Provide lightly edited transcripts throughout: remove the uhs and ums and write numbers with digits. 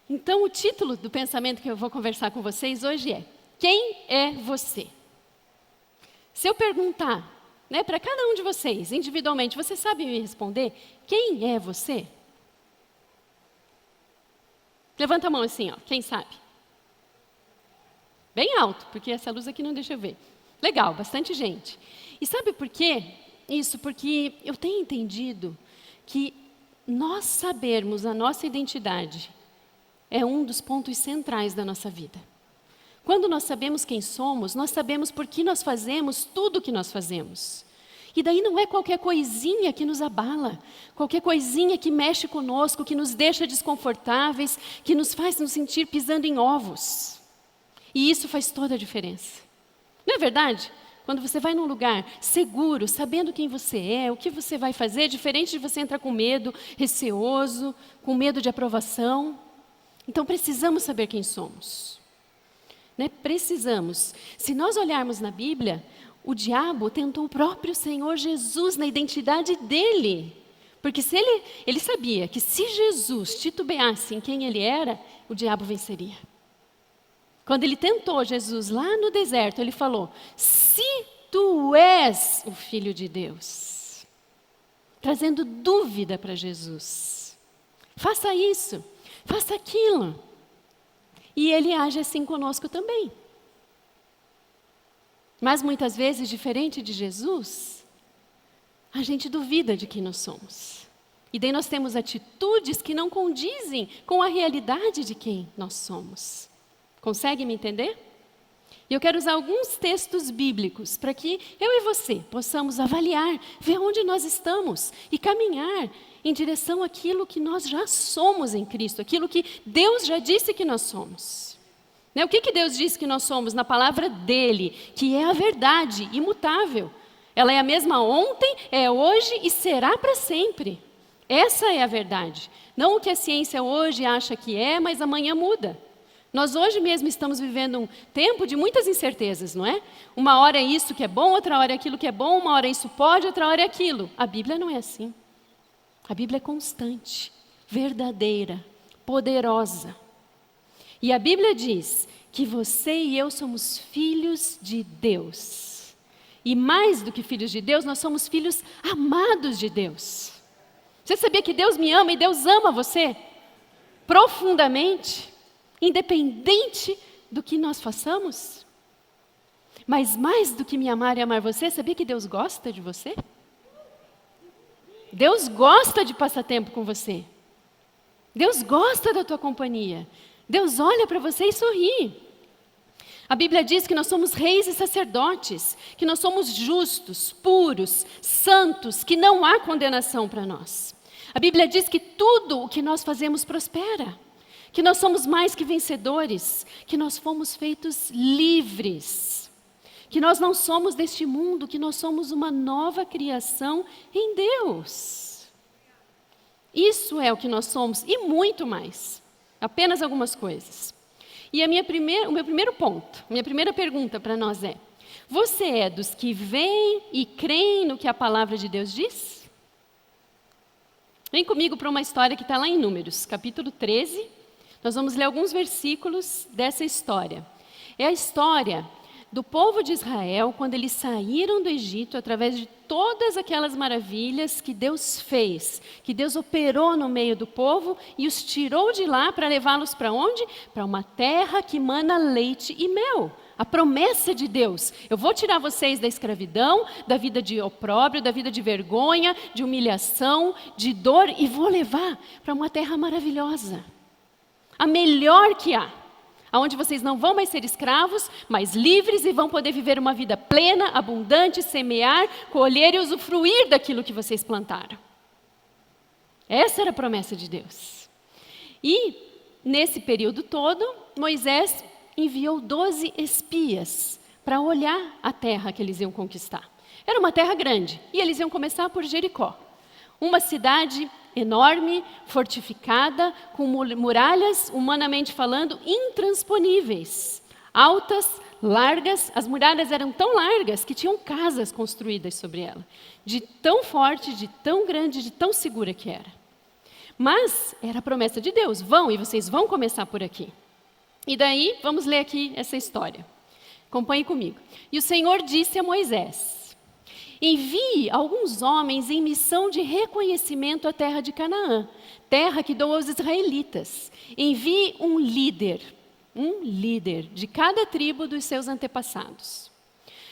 Então, o título do pensamento que eu vou conversar com vocês hoje é: quem é você? Se eu perguntar, para cada um de vocês, individualmente, você sabe me responder? Quem é você? Levanta a mão assim, quem sabe? Bem alto, porque essa luz aqui não deixa eu ver. Legal, bastante gente. E sabe por quê? Isso, porque eu tenho entendido que nós sabermos a nossa identidade é um dos pontos centrais da nossa vida. Quando nós sabemos quem somos, nós sabemos por que nós fazemos tudo o que nós fazemos. E daí não é qualquer coisinha que nos abala, qualquer coisinha que mexe conosco, que nos deixa desconfortáveis, que nos faz nos sentir pisando em ovos. E isso faz toda a diferença. Não é verdade? Quando você vai num lugar seguro, sabendo quem você é, o que você vai fazer, diferente de você entrar com medo, receoso, com medo de aprovação. Então precisamos saber quem somos. Precisamos. Se nós olharmos na Bíblia, o diabo tentou o próprio Senhor Jesus na identidade dele. Porque se ele sabia que se Jesus titubeasse em quem ele era, o diabo venceria. Quando ele tentou Jesus lá no deserto, ele falou: se tu és o Filho de Deus, trazendo dúvida para Jesus. Faça isso, faça aquilo. E ele age assim conosco também. Mas muitas vezes, diferente de Jesus, a gente duvida de quem nós somos. E daí nós temos atitudes que não condizem com a realidade de quem nós somos. Consegue me entender? E eu quero usar alguns textos bíblicos para que eu e você possamos avaliar, ver onde nós estamos e caminhar em direção àquilo que nós já somos em Cristo, aquilo que Deus já disse que nós somos. O que Deus disse que nós somos na palavra dEle, que é a verdade imutável. Ela é a mesma ontem, é hoje e será para sempre. Essa é a verdade. Não o que a ciência hoje acha que é, mas amanhã muda. Nós hoje mesmo estamos vivendo um tempo de muitas incertezas, não é? Uma hora é isso que é bom, outra hora é aquilo que é bom, uma hora isso pode, outra hora é aquilo. A Bíblia não é assim. A Bíblia é constante, verdadeira, poderosa. E a Bíblia diz que você e eu somos filhos de Deus. E mais do que filhos de Deus, nós somos filhos amados de Deus. Você sabia que Deus me ama e Deus ama você? Profundamente, independente do que nós façamos? Mas mais do que me amar e amar você, sabia que Deus gosta de você? Deus gosta de passar tempo com você. Deus gosta da tua companhia. Deus olha para você e sorri. A Bíblia diz que nós somos reis e sacerdotes, que nós somos justos, puros, santos, que não há condenação para nós. A Bíblia diz que tudo o que nós fazemos prospera, que nós somos mais que vencedores, que nós fomos feitos livres, que nós não somos deste mundo, que nós somos uma nova criação em Deus. Isso é o que nós somos e muito mais. Apenas algumas coisas. E o meu primeiro ponto, minha primeira pergunta para nós é: você é dos que veem e creem no que a palavra de Deus diz? Vem comigo para uma história que está lá em Números, capítulo 13. Nós vamos ler alguns versículos dessa história. É a história do povo de Israel, quando eles saíram do Egito, através de todas aquelas maravilhas que Deus fez, que Deus operou no meio do povo e os tirou de lá para levá-los para onde? Para uma terra que mana leite e mel. A promessa de Deus: eu vou tirar vocês da escravidão, da vida de opróbrio, da vida de vergonha, de humilhação, de dor, e vou levar para uma terra maravilhosa. A melhor que há. Onde vocês não vão mais ser escravos, mas livres, e vão poder viver uma vida plena, abundante, semear, colher e usufruir daquilo que vocês plantaram. Essa era a promessa de Deus. E, nesse período todo, Moisés enviou 12 espias para olhar a terra que eles iam conquistar. Era uma terra grande, e eles iam começar por Jericó. Uma cidade enorme, fortificada, com muralhas, humanamente falando, intransponíveis. Altas, largas, as muralhas eram tão largas que tinham casas construídas sobre ela. De tão forte, de tão grande, de tão segura que era. Mas era a promessa de Deus, vão e vocês vão começar por aqui. E daí, vamos ler aqui essa história. Acompanhe comigo. E o Senhor disse a Moisés: envie alguns homens em missão de reconhecimento à terra de Canaã, terra que dou aos israelitas. Envie um líder de cada tribo dos seus antepassados.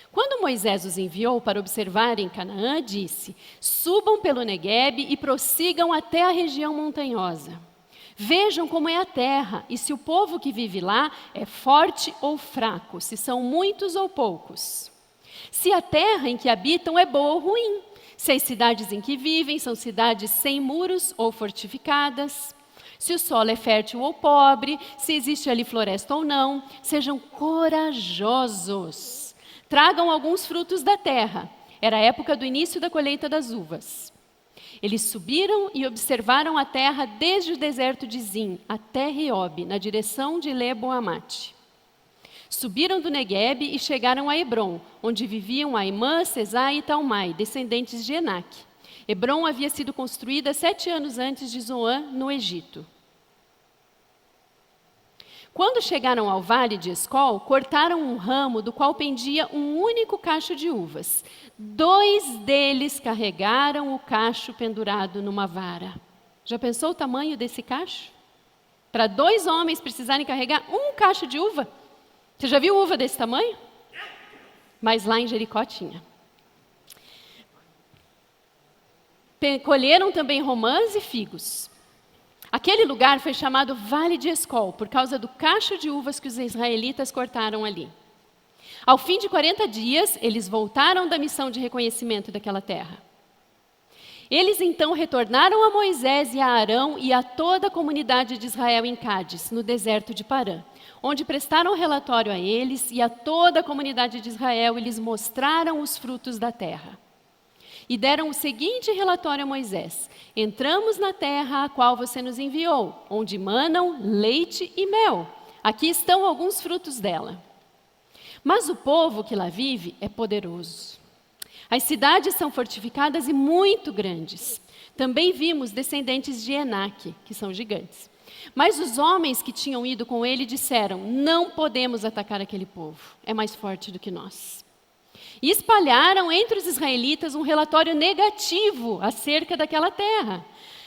Quando Moisés os enviou para observarem Canaã, disse: subam pelo Neguebe e prossigam até a região montanhosa. Vejam como é a terra e se o povo que vive lá é forte ou fraco, se são muitos ou poucos. Se a terra em que habitam é boa ou ruim, se as cidades em que vivem são cidades sem muros ou fortificadas, se o solo é fértil ou pobre, se existe ali floresta ou não. Sejam corajosos. Tragam alguns frutos da terra. Era a época do início da colheita das uvas. Eles subiram e observaram a terra desde o deserto de Zin até Reob, na direção de Lebo-Amate. Subiram do Neguebe e chegaram a Hebrom, onde viviam Aimã, Sesai e Talmai, descendentes de Enaque. Hebrom havia sido construída 7 anos antes de Zoan, no Egito. Quando chegaram ao vale de Escol, cortaram um ramo do qual pendia um único cacho de uvas. 2 deles carregaram o cacho pendurado numa vara. Já pensou o tamanho desse cacho? Para 2 homens precisarem carregar um cacho de uva? Você já viu uva desse tamanho? Mas lá em Jericó tinha. Colheram também romãs e figos. Aquele lugar foi chamado Vale de Escol, por causa do cacho de uvas que os israelitas cortaram ali. Ao fim de 40 dias, eles voltaram da missão de reconhecimento daquela terra. Eles então retornaram a Moisés e a Arão e a toda a comunidade de Israel em Cádiz, no deserto de Parã, onde prestaram relatório a eles e a toda a comunidade de Israel e lhes mostraram os frutos da terra. E deram o seguinte relatório a Moisés: entramos na terra a qual você nos enviou, onde manam leite e mel. Aqui estão alguns frutos dela. Mas o povo que lá vive é poderoso. As cidades são fortificadas e muito grandes. Também vimos descendentes de Enaque, que são gigantes. Mas os homens que tinham ido com ele disseram: não podemos atacar aquele povo, é mais forte do que nós. E espalharam entre os israelitas um relatório negativo acerca daquela terra.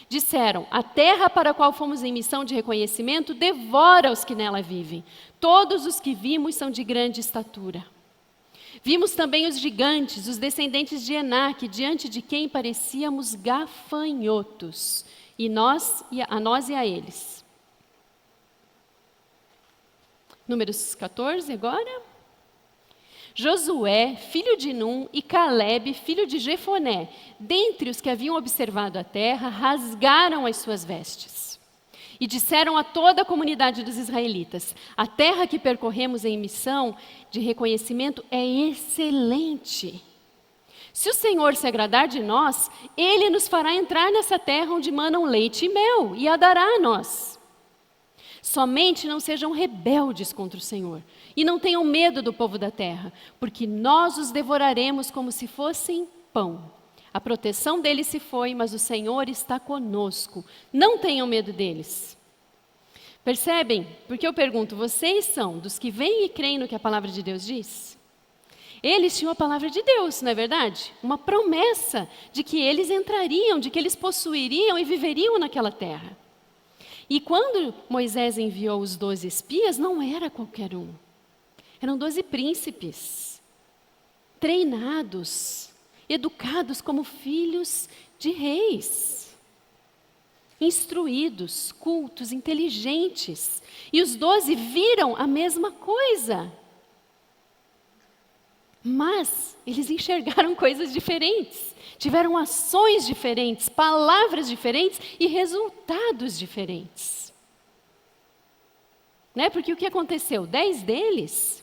Disseram: a terra para a qual fomos em missão de reconhecimento devora os que nela vivem. Todos os que vimos são de grande estatura. Vimos também os gigantes, os descendentes de Enaque, diante de quem parecíamos gafanhotos, a nós e a eles. Números 14 agora. Josué, filho de Num, e Calebe, filho de Jefoné, dentre os que haviam observado a terra, rasgaram as suas vestes. E disseram a toda a comunidade dos israelitas: a terra que percorremos em missão de reconhecimento é excelente. Se o Senhor se agradar de nós, Ele nos fará entrar nessa terra onde manam leite e mel, e a dará a nós. Somente não sejam rebeldes contra o Senhor, e não tenham medo do povo da terra, porque nós os devoraremos como se fossem pão. A proteção deles se foi, mas o Senhor está conosco. Não tenham medo deles. Percebem? Porque eu pergunto, vocês são dos que vêm e creem no que a palavra de Deus diz? Eles tinham a palavra de Deus, não é verdade? Uma promessa de que eles entrariam, de que eles possuiriam e viveriam naquela terra. E quando Moisés enviou os 12 espias, não era qualquer um. Eram 12 príncipes, treinados, educados como filhos de reis, instruídos, cultos, inteligentes. E os 12 viram a mesma coisa. Mas eles enxergaram coisas diferentes, tiveram ações diferentes, palavras diferentes e resultados diferentes. Né? Porque o que aconteceu? 10 deles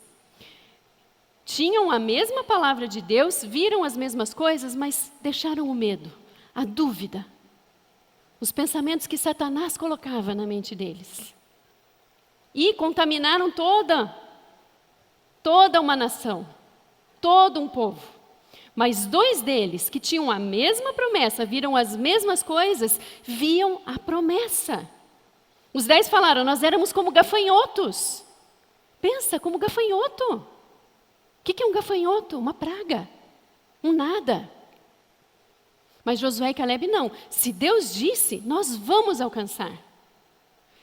tinham a mesma palavra de Deus, viram as mesmas coisas, mas deixaram o medo, a dúvida, os pensamentos que Satanás colocava na mente deles. E contaminaram toda uma nação. Todo um povo. Mas 2 deles, que tinham a mesma promessa, viram as mesmas coisas, viam a promessa. Os 10 falaram, nós éramos como gafanhotos. Pensa, como gafanhoto. O que é um gafanhoto? Uma praga. Um nada. Mas Josué e Caleb não. Se Deus disse, nós vamos alcançar.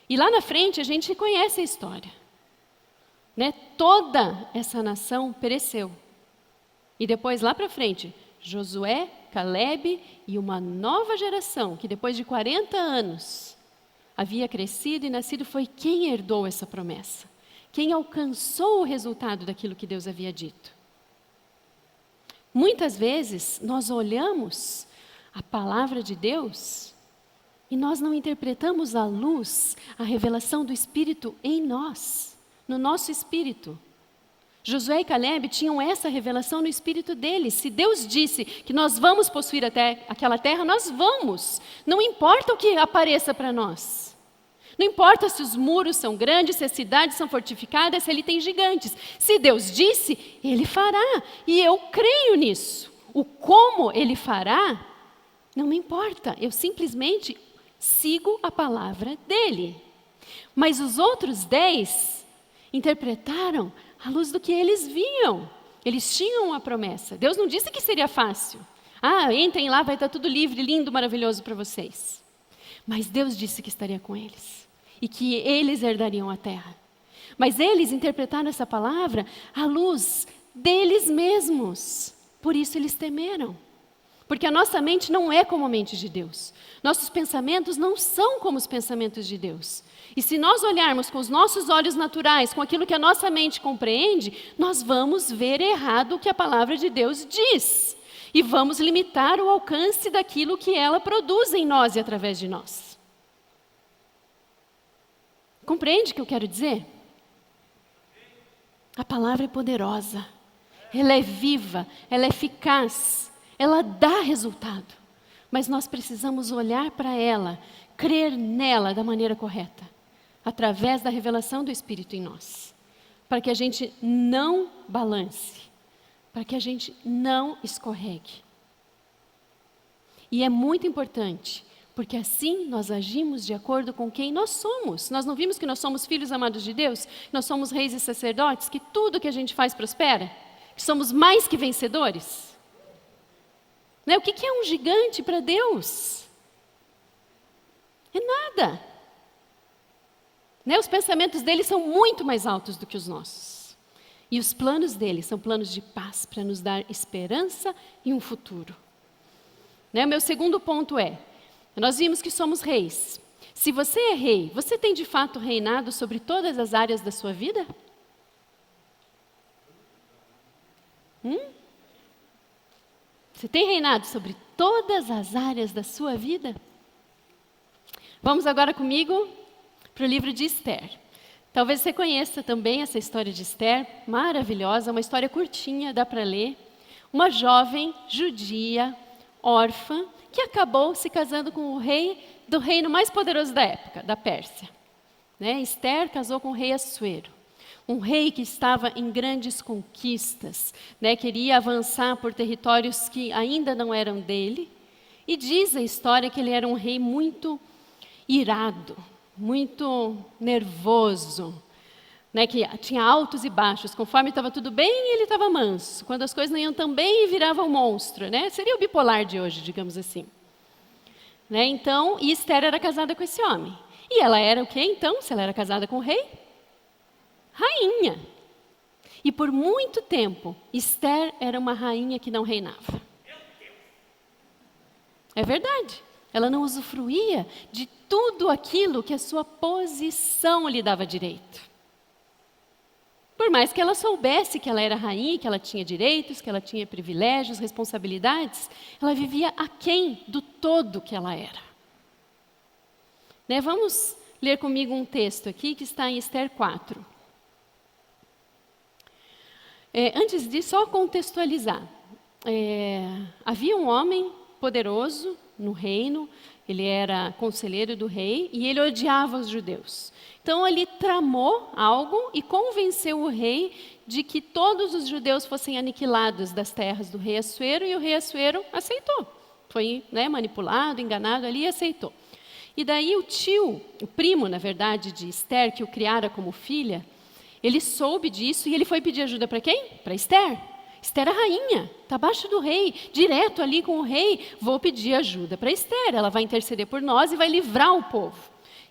E lá na frente a gente conhece a história. Né? Toda essa nação pereceu. E depois lá para frente, Josué, Caleb e uma nova geração, que depois de 40 anos havia crescido e nascido, foi quem herdou essa promessa. Quem alcançou o resultado daquilo que Deus havia dito. Muitas vezes nós olhamos a palavra de Deus e nós não interpretamos à luz a revelação do Espírito em nós, no nosso espírito. Josué e Caleb tinham essa revelação no espírito deles. Se Deus disse que nós vamos possuir até aquela terra, nós vamos. Não importa o que apareça para nós. Não importa se os muros são grandes, se as cidades são fortificadas, se ele tem gigantes. Se Deus disse, Ele fará. E eu creio nisso. O como Ele fará, não me importa. Eu simplesmente sigo a palavra dEle. Mas os outros 10 interpretaram à luz do que eles viam. Eles tinham uma promessa. Deus não disse que seria fácil. Entrem lá, vai estar tudo livre, lindo, maravilhoso para vocês. Mas Deus disse que estaria com eles. E que eles herdariam a terra. Mas eles interpretaram essa palavra à luz deles mesmos. Por isso eles temeram. Porque a nossa mente não é como a mente de Deus. Nossos pensamentos não são como os pensamentos de Deus. E se nós olharmos com os nossos olhos naturais, com aquilo que a nossa mente compreende, nós vamos ver errado o que a palavra de Deus diz. E vamos limitar o alcance daquilo que ela produz em nós e através de nós. Compreende o que eu quero dizer? A palavra é poderosa. Ela é viva, ela é eficaz, ela dá resultado. Mas nós precisamos olhar para ela, crer nela da maneira correta. Através da revelação do Espírito em nós. Para que a gente não balance. Para que a gente não escorregue. E é muito importante, porque assim nós agimos de acordo com quem nós somos. Nós não vimos que nós somos filhos amados de Deus? Nós somos reis e sacerdotes? Que tudo que a gente faz prospera? Que somos mais que vencedores? Né? O que é um gigante para Deus? É nada. Né? Os pensamentos dele são muito mais altos do que os nossos. E os planos dele são planos de paz, para nos dar esperança e um futuro. Né? O meu segundo ponto é, nós vimos que somos reis. Se você é rei, você tem de fato reinado sobre todas as áreas da sua vida? Você tem reinado sobre todas as áreas da sua vida? Vamos agora comigo para o livro de Esther. Talvez você conheça também essa história de Esther, maravilhosa, uma história curtinha, dá para ler. Uma jovem judia, órfã, que acabou se casando com o rei do reino mais poderoso da época, da Pérsia. Né? Esther casou com o rei Assuero, um rei que estava em grandes conquistas, né? Queria avançar por territórios que ainda não eram dele. E diz a história que ele era um rei muito irado, muito nervoso, né, que tinha altos e baixos. Conforme estava tudo bem, ele estava manso. Quando as coisas não iam tão bem, virava um monstro. Né? Seria o bipolar de hoje, digamos assim. Né? Então, e Esther era casada com esse homem. E ela era o quê, então, se ela era casada com o rei? Rainha. E por muito tempo, Esther era uma rainha que não reinava. É verdade. Ela não usufruía de tudo aquilo que a sua posição lhe dava direito. Por mais que ela soubesse que ela era rainha, que ela tinha direitos, que ela tinha privilégios, responsabilidades, ela vivia aquém do todo que ela era. Né? Vamos ler comigo um texto aqui que está em Esther 4. Antes disso, só contextualizar. Havia um homem poderoso no reino, Ele era conselheiro do rei e ele odiava os judeus. Então ele tramou algo e convenceu o rei de que todos os judeus fossem aniquilados das terras do rei Assuero, e o rei Assuero aceitou. Foi manipulado, enganado ali e aceitou. E daí o primo, na verdade, de Esther, que o criara como filha, ele soube disso e ele foi pedir ajuda para quem? Para Esther. Esther, a rainha, está abaixo do rei, direto ali com o rei. Vou pedir ajuda para Esther, ela vai interceder por nós e vai livrar o povo.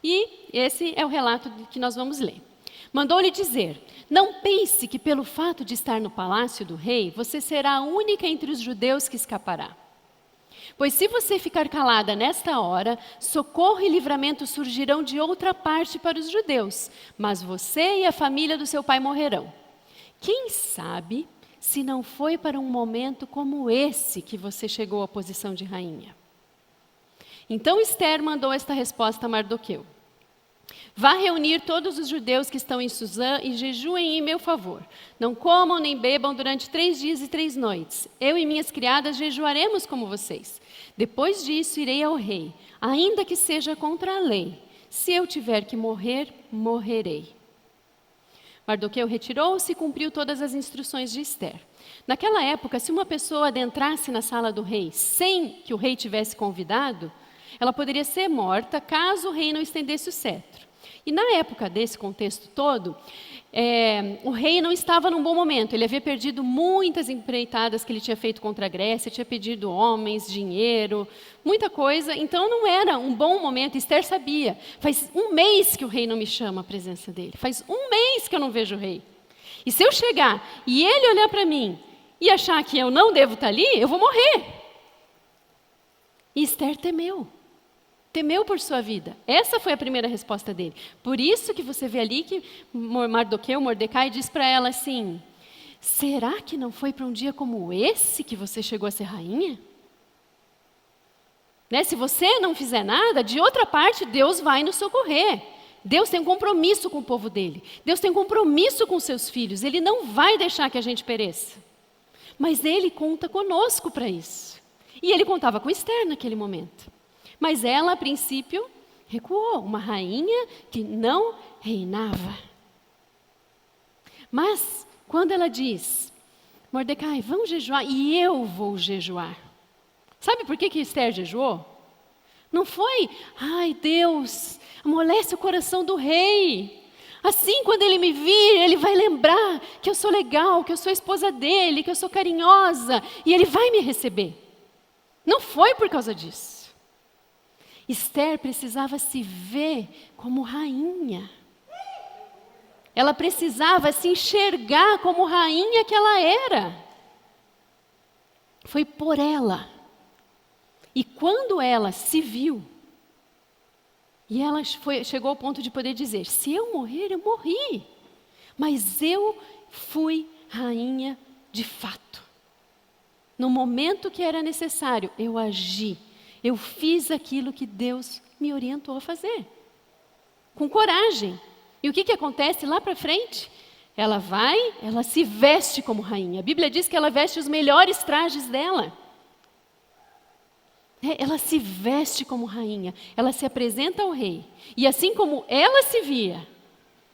E esse é o relato que nós vamos ler. Mandou-lhe dizer: não pense que pelo fato de estar no palácio do rei, você será a única entre os judeus que escapará. Pois se você ficar calada nesta hora, socorro e livramento surgirão de outra parte para os judeus, mas você e a família do seu pai morrerão. Quem sabe se não foi para um momento como esse que você chegou à posição de rainha? Então Esther mandou esta resposta a Mardoqueu: vá reunir todos os judeus que estão em Suzã e jejuem em meu favor. Não comam nem bebam durante 3 dias e 3 noites. Eu e minhas criadas jejuaremos como vocês. Depois disso irei ao rei, ainda que seja contra a lei. Se eu tiver que morrer, morrerei. Mardoqueu retirou-se e cumpriu todas as instruções de Esther. Naquela época, se uma pessoa adentrasse na sala do rei sem que o rei tivesse convidado, ela poderia ser morta caso o rei não estendesse o cetro. E na época desse contexto todo, o rei não estava num bom momento. Ele havia perdido muitas empreitadas que ele tinha feito contra a Grécia, tinha pedido homens, dinheiro, muita coisa. Então não era um bom momento. Esther sabia. Faz 1 mês que o rei não me chama à presença dele. Faz 1 mês que eu não vejo o rei. E se eu chegar e ele olhar para mim e achar que eu não devo estar ali, eu vou morrer. E Esther temeu. Temeu por sua vida. Essa foi a primeira resposta dele. Por isso que você vê ali que Mordecai diz para ela assim: será que não foi para um dia como esse que você chegou a ser rainha? Se você não fizer nada, de outra parte, Deus vai nos socorrer. Deus tem um compromisso com o povo dele. Deus tem um compromisso com seus filhos. Ele não vai deixar que a gente pereça. Mas ele conta conosco para isso. E ele contava com Esther naquele momento. Mas ela, a princípio, recuou. Uma rainha que não reinava. Mas, quando ela diz: Mordecai, vamos jejuar, e eu vou jejuar. Sabe por que Esther jejuou? Não foi: ai, Deus, amolece o coração do rei. Assim, quando ele me vir, ele vai lembrar que eu sou legal, que eu sou a esposa dele, que eu sou carinhosa, e ele vai me receber. Não foi por causa disso. Esther precisava se ver como rainha. Ela precisava se enxergar como rainha que ela era. Foi por ela. E quando ela se viu, e ela chegou ao ponto de poder dizer: se eu morrer, eu morri. Mas eu fui rainha de fato. No momento que era necessário, eu agi. Eu fiz aquilo que Deus me orientou a fazer. Com coragem. E o que acontece lá para frente? Ela se veste como rainha. A Bíblia diz que ela veste os melhores trajes dela. Ela se veste como rainha. Ela se apresenta ao rei. E assim como ela se via,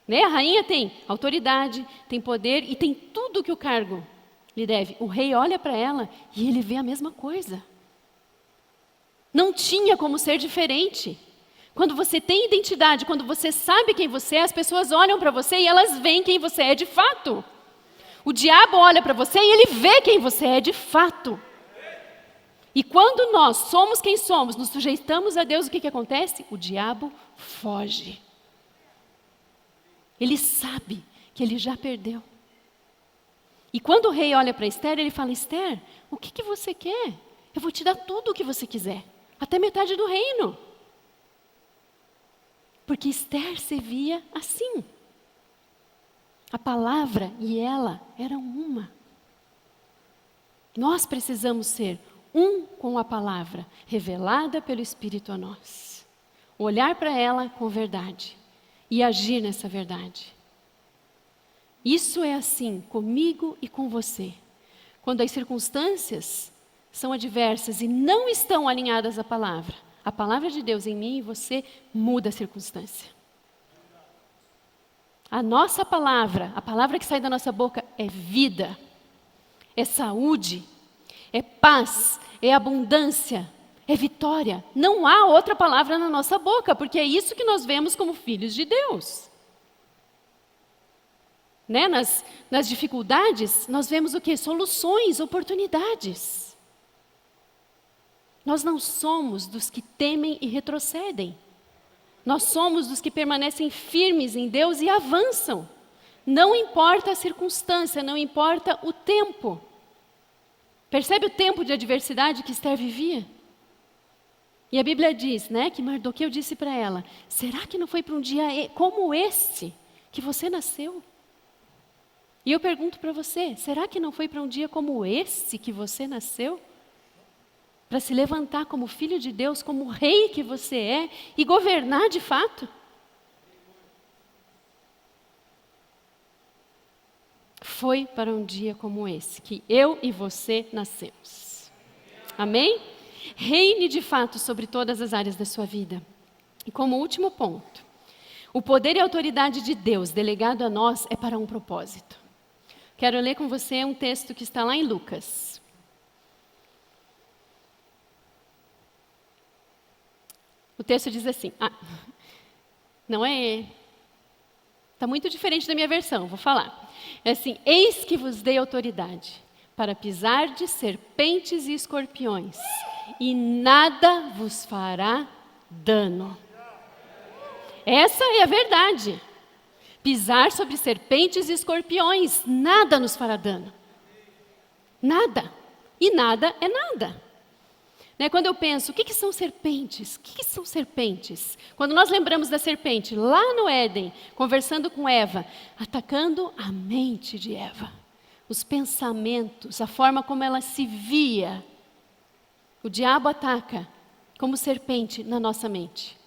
a rainha tem autoridade, tem poder e tem tudo que o cargo lhe deve. O rei olha para ela e ele vê a mesma coisa. Não tinha como ser diferente. Quando você tem identidade, quando você sabe quem você é, as pessoas olham para você e elas veem quem você é de fato. O diabo olha para você e ele vê quem você é de fato. E quando nós somos quem somos, nos sujeitamos a Deus, o que acontece? O diabo foge. Ele sabe que ele já perdeu. E quando o rei olha para Esther, ele fala: Esther, o que você quer? Eu vou te dar tudo o que você quiser. Até metade do reino. Porque Esther se via assim. A palavra e ela eram uma. Nós precisamos ser um com a palavra, revelada pelo Espírito a nós. Olhar para ela com verdade e agir nessa verdade. Isso é assim comigo e com você. Quando as circunstâncias são adversas e não estão alinhadas à palavra, A palavra de Deus em mim e você muda a circunstância. A nossa palavra, a palavra que sai da nossa boca é vida, é saúde, é paz, é abundância, é vitória. Não há outra palavra na nossa boca, porque é isso que nós vemos como filhos de Deus. Né? Nas dificuldades, nós vemos o quê? Soluções, oportunidades. Nós não somos dos que temem e retrocedem. Nós somos dos que permanecem firmes em Deus e avançam. Não importa a circunstância, não importa o tempo. Percebe o tempo de adversidade que Esther vivia? E a Bíblia diz, né, que Mardoqueu disse para ela, será que não foi para um dia como este que você nasceu? E eu pergunto para você, será que não foi para um dia como esse que você nasceu? Para se levantar como filho de Deus, como rei que você é, e governar de fato? Foi para um dia como esse que eu e você nascemos. Amém? Reine de fato sobre todas as áreas da sua vida. E como último ponto, o poder e a autoridade de Deus delegado a nós é para um propósito. Quero ler com você um texto que está lá em Lucas. O texto diz assim, não é... Está muito diferente da minha versão, vou falar. É assim, eis que vos dei autoridade para pisar de serpentes e escorpiões, e nada vos fará dano. Essa é a verdade. Pisar sobre serpentes e escorpiões, nada nos fará dano. Nada. E nada é nada. Quando eu penso, o que são serpentes? O que são serpentes? Quando nós lembramos da serpente, lá no Éden, conversando com Eva, atacando a mente de Eva, os pensamentos, a forma como ela se via. O diabo ataca como serpente na nossa mente,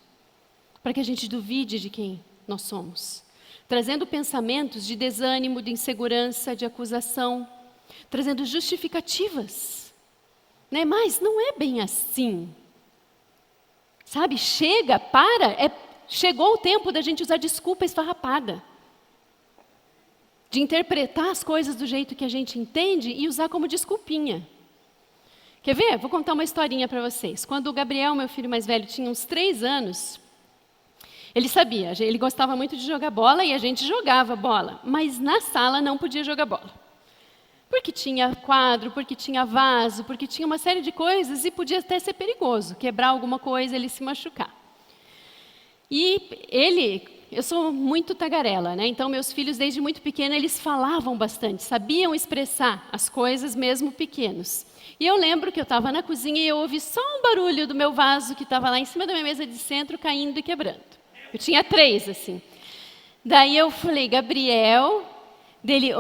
para que a gente duvide de quem nós somos, trazendo pensamentos de desânimo, de insegurança, de acusação, trazendo justificativas. Mas não é bem assim. Sabe, chegou o tempo da gente usar desculpa esfarrapada. De interpretar as coisas do jeito que a gente entende e usar como desculpinha. Quer ver? Vou contar uma historinha para vocês. Quando o Gabriel, meu filho mais velho, tinha uns 3 anos, ele sabia, ele gostava muito de jogar bola e a gente jogava bola, mas na sala não podia jogar bola. Porque tinha quadro, porque tinha vaso, porque tinha uma série de coisas e podia até ser perigoso, quebrar alguma coisa, ele se machucar. E eu sou muito tagarela, né? Então meus filhos desde muito pequeno eles falavam bastante, sabiam expressar as coisas mesmo pequenos. E eu lembro que eu estava na cozinha e eu ouvi só um barulho do meu vaso que estava lá em cima da minha mesa de centro caindo e quebrando. Eu tinha 3 assim. Daí eu falei, Gabriel, dele,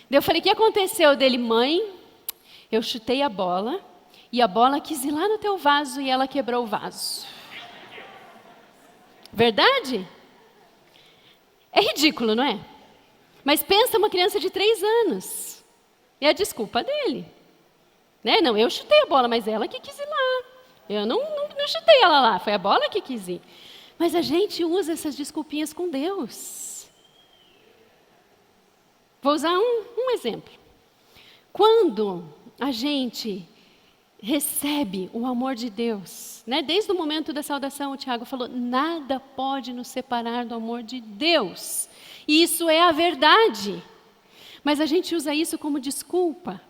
Daí eu falei, o que aconteceu? Dele, mãe, eu chutei a bola e a bola quis ir lá no teu vaso e ela quebrou o vaso. Verdade? É ridículo, não é? Mas pensa uma criança de 3 anos. É a desculpa dele. Não, eu chutei a bola, mas ela que quis ir lá. Eu não chutei ela lá, foi a bola que quis ir. Mas a gente usa essas desculpinhas com Deus. Vou usar um exemplo. Quando a gente recebe o amor de Deus, desde o momento da saudação, o Tiago falou, nada pode nos separar do amor de Deus. E isso é a verdade. Mas a gente usa isso como desculpa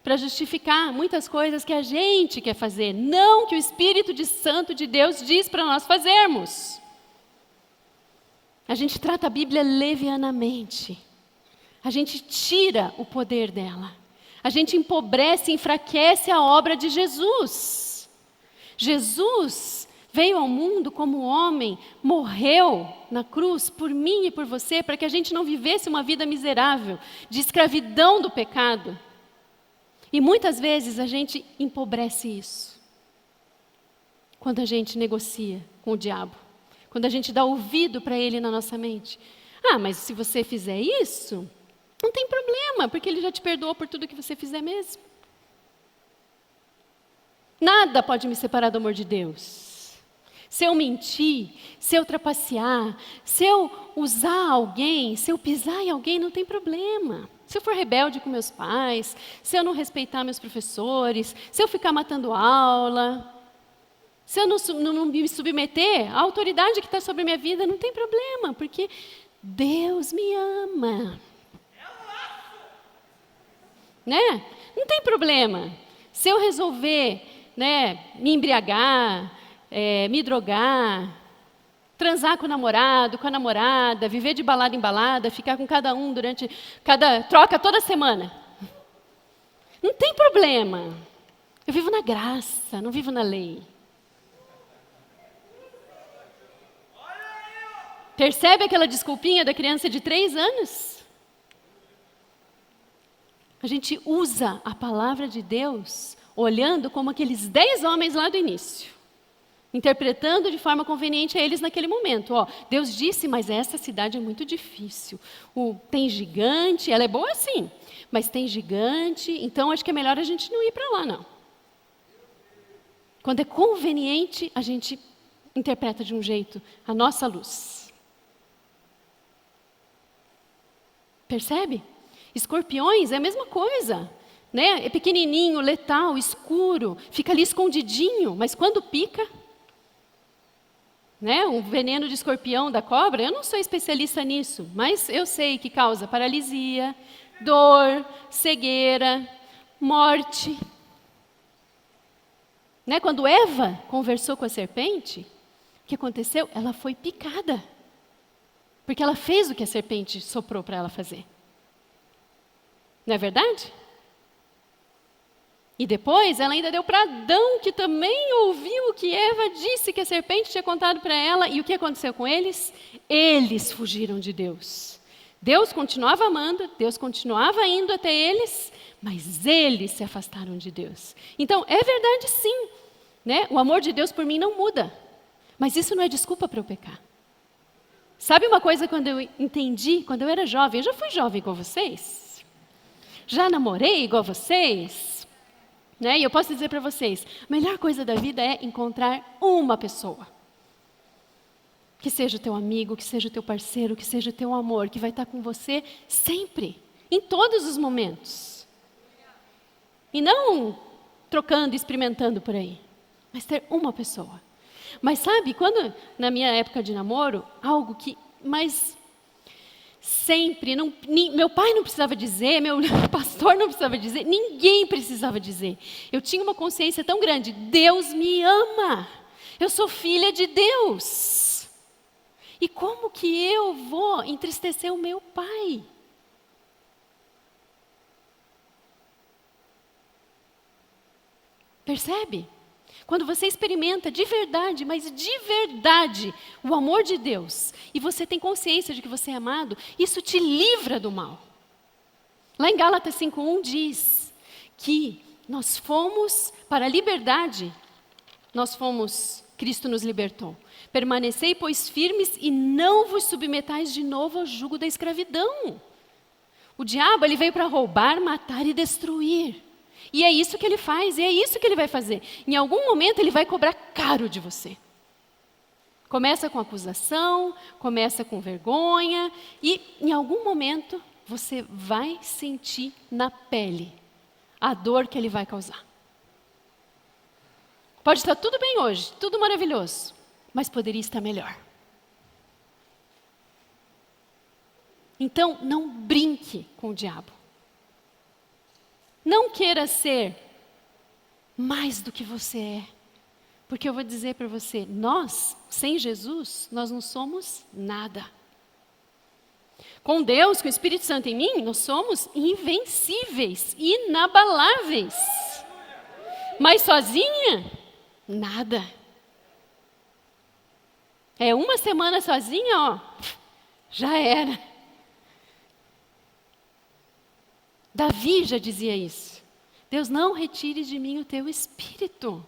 para justificar muitas coisas que a gente quer fazer, não que o Espírito Santo de Deus diz para nós fazermos. A gente trata a Bíblia levianamente. A gente tira o poder dela. A gente empobrece e enfraquece a obra de Jesus. Jesus veio ao mundo como homem, morreu na cruz por mim e por você, para que a gente não vivesse uma vida miserável, de escravidão do pecado. E muitas vezes a gente empobrece isso. Quando a gente negocia com o diabo. Quando a gente dá ouvido para ele na nossa mente. Mas se você fizer isso... não tem problema, porque ele já te perdoou por tudo que você fizer mesmo. Nada pode me separar do amor de Deus. Se eu mentir, se eu trapacear, se eu usar alguém, se eu pisar em alguém, não tem problema. Se eu for rebelde com meus pais, se eu não respeitar meus professores, se eu ficar matando aula, se eu não me submeter à autoridade que está sobre a minha vida, não tem problema, porque Deus me ama. Né? Não tem problema. Se eu resolver, me embriagar, me drogar, transar com o namorado, com a namorada, viver de balada em balada, ficar com cada um durante troca toda semana. Não tem problema. Eu vivo na graça, não vivo na lei. Percebe aquela desculpinha da criança de 3 anos? A gente usa a palavra de Deus olhando como aqueles 10 homens lá do início, interpretando de forma conveniente a eles naquele momento. Deus disse, mas essa cidade é muito difícil. Tem gigante, ela é boa sim, mas tem gigante, então acho que é melhor a gente não ir para lá, não. Quando é conveniente, a gente interpreta de um jeito a nossa luz. Percebe? Escorpiões é a mesma coisa. É pequenininho, letal, escuro, fica ali escondidinho, mas quando pica, um veneno de escorpião da cobra, eu não sou especialista nisso, mas eu sei que causa paralisia, dor, cegueira, morte. Quando Eva conversou com a serpente, o que aconteceu? Ela foi picada, porque ela fez o que a serpente soprou para ela fazer. Não é verdade? E depois ela ainda deu para Adão, que também ouviu o que Eva disse que a serpente tinha contado para ela. E o que aconteceu com eles? Eles fugiram de Deus. Deus continuava amando, Deus continuava indo até eles, mas eles se afastaram de Deus. Então, é verdade sim, o amor de Deus por mim não muda. Mas isso não é desculpa para eu pecar. Sabe uma coisa, quando eu entendi, quando eu era jovem, eu já fui jovem igual vocês? Já namorei igual vocês? E eu posso dizer para vocês, a melhor coisa da vida é encontrar uma pessoa. Que seja o teu amigo, que seja o teu parceiro, que seja o teu amor, que vai estar com você sempre, em todos os momentos. E não trocando, experimentando por aí, mas ter uma pessoa. Mas sabe, quando na minha época de namoro, algo que mais sempre, meu pai não precisava dizer, meu pastor não precisava dizer, ninguém precisava dizer. Eu tinha uma consciência tão grande, Deus me ama, eu sou filha de Deus. E como que eu vou entristecer o meu pai? Percebe? Quando você experimenta de verdade, mas de verdade, o amor de Deus, e você tem consciência de que você é amado, isso te livra do mal. Lá em Gálatas 5:1 diz que nós fomos para a liberdade, Cristo nos libertou. Permanecei, pois, firmes e não vos submetais de novo ao jugo da escravidão. O diabo, ele veio para roubar, matar e destruir. E é isso que ele faz, e é isso que ele vai fazer. Em algum momento ele vai cobrar caro de você. Começa com acusação, começa com vergonha, e em algum momento você vai sentir na pele a dor que ele vai causar. Pode estar tudo bem hoje, tudo maravilhoso, mas poderia estar melhor. Então, não brinque com o diabo. Não queira ser mais do que você é. Porque eu vou dizer para você, nós, sem Jesus, nós não somos nada. Com Deus, com o Espírito Santo em mim, nós somos invencíveis, inabaláveis. Mas sozinha, nada. É uma semana sozinha, já era. Davi já dizia isso. Deus, não retire de mim o teu espírito.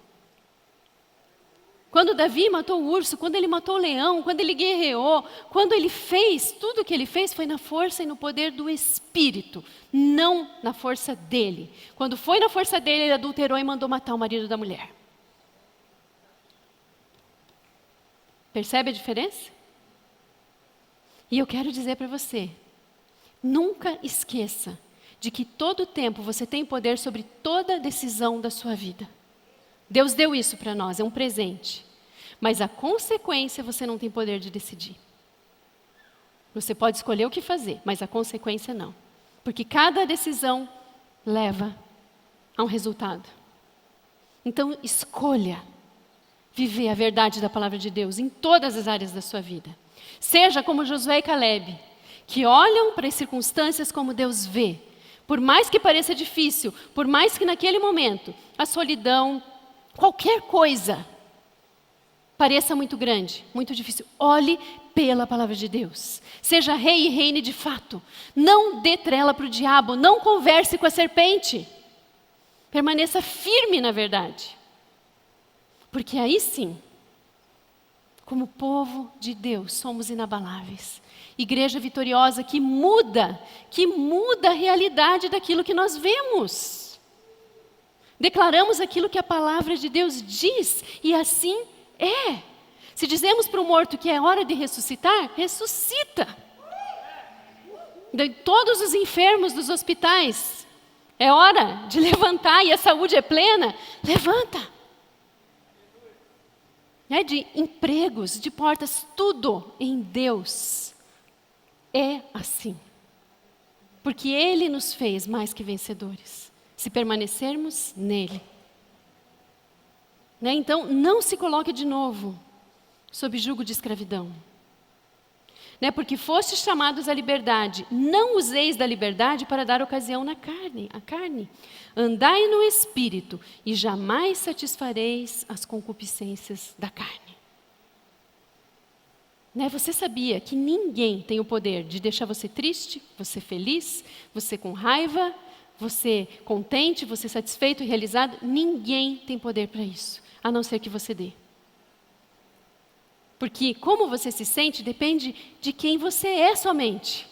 Quando Davi matou o urso, quando ele matou o leão, quando ele guerreou, quando ele fez, tudo o que ele fez foi na força e no poder do Espírito, não na força dele. Quando foi na força dele, ele adulterou e mandou matar o marido da mulher. Percebe a diferença? E eu quero dizer para você, nunca esqueça de que todo tempo você tem poder sobre toda decisão da sua vida. Deus deu isso para nós, é um presente. Mas a consequência você não tem poder de decidir. Você pode escolher o que fazer, mas a consequência não. Porque cada decisão leva a um resultado. Então, escolha viver a verdade da palavra de Deus em todas as áreas da sua vida. Seja como Josué e Caleb, que olham para as circunstâncias como Deus vê. Por mais que pareça difícil, por mais que naquele momento a solidão, qualquer coisa, pareça muito grande, muito difícil, olhe pela palavra de Deus. Seja rei e reine de fato. Não dê trela para o diabo, não converse com a serpente. Permaneça firme na verdade. Porque aí sim, como povo de Deus, somos inabaláveis. Igreja vitoriosa que muda a realidade daquilo que nós vemos. Declaramos aquilo que a palavra de Deus diz, e assim é. Se dizemos para o morto que é hora de ressuscitar, ressuscita. De todos os enfermos dos hospitais, é hora de levantar e a saúde é plena, levanta. De empregos, de portas, tudo em Deus é assim. Porque Ele nos fez mais que vencedores, se permanecermos nele. Então, não se coloque de novo sob jugo de escravidão. Porque fostes chamados à liberdade, não useis da liberdade para dar ocasião à carne. Andai no Espírito e jamais satisfareis as concupiscências da carne. Você sabia que ninguém tem o poder de deixar você triste, você feliz, você com raiva, você contente, você satisfeito e realizado? Ninguém tem poder para isso, a não ser que você dê. Porque como você se sente depende de quem você é somente.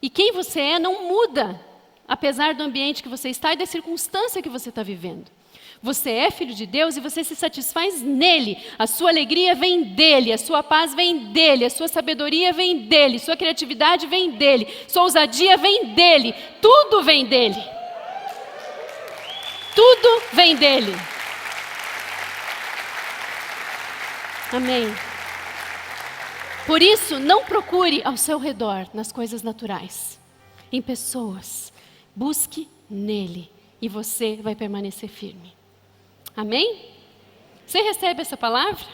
E quem você é não muda, apesar do ambiente que você está e da circunstância que você está vivendo. Você é filho de Deus e você se satisfaz nele. A sua alegria vem dele, a sua paz vem dele, a sua sabedoria vem dele, sua criatividade vem dele, sua ousadia vem dele, tudo vem dele. Tudo vem dele. Amém. Por isso, não procure ao seu redor, nas coisas naturais, em pessoas. Busque nele e você vai permanecer firme. Amém? Você recebe essa palavra?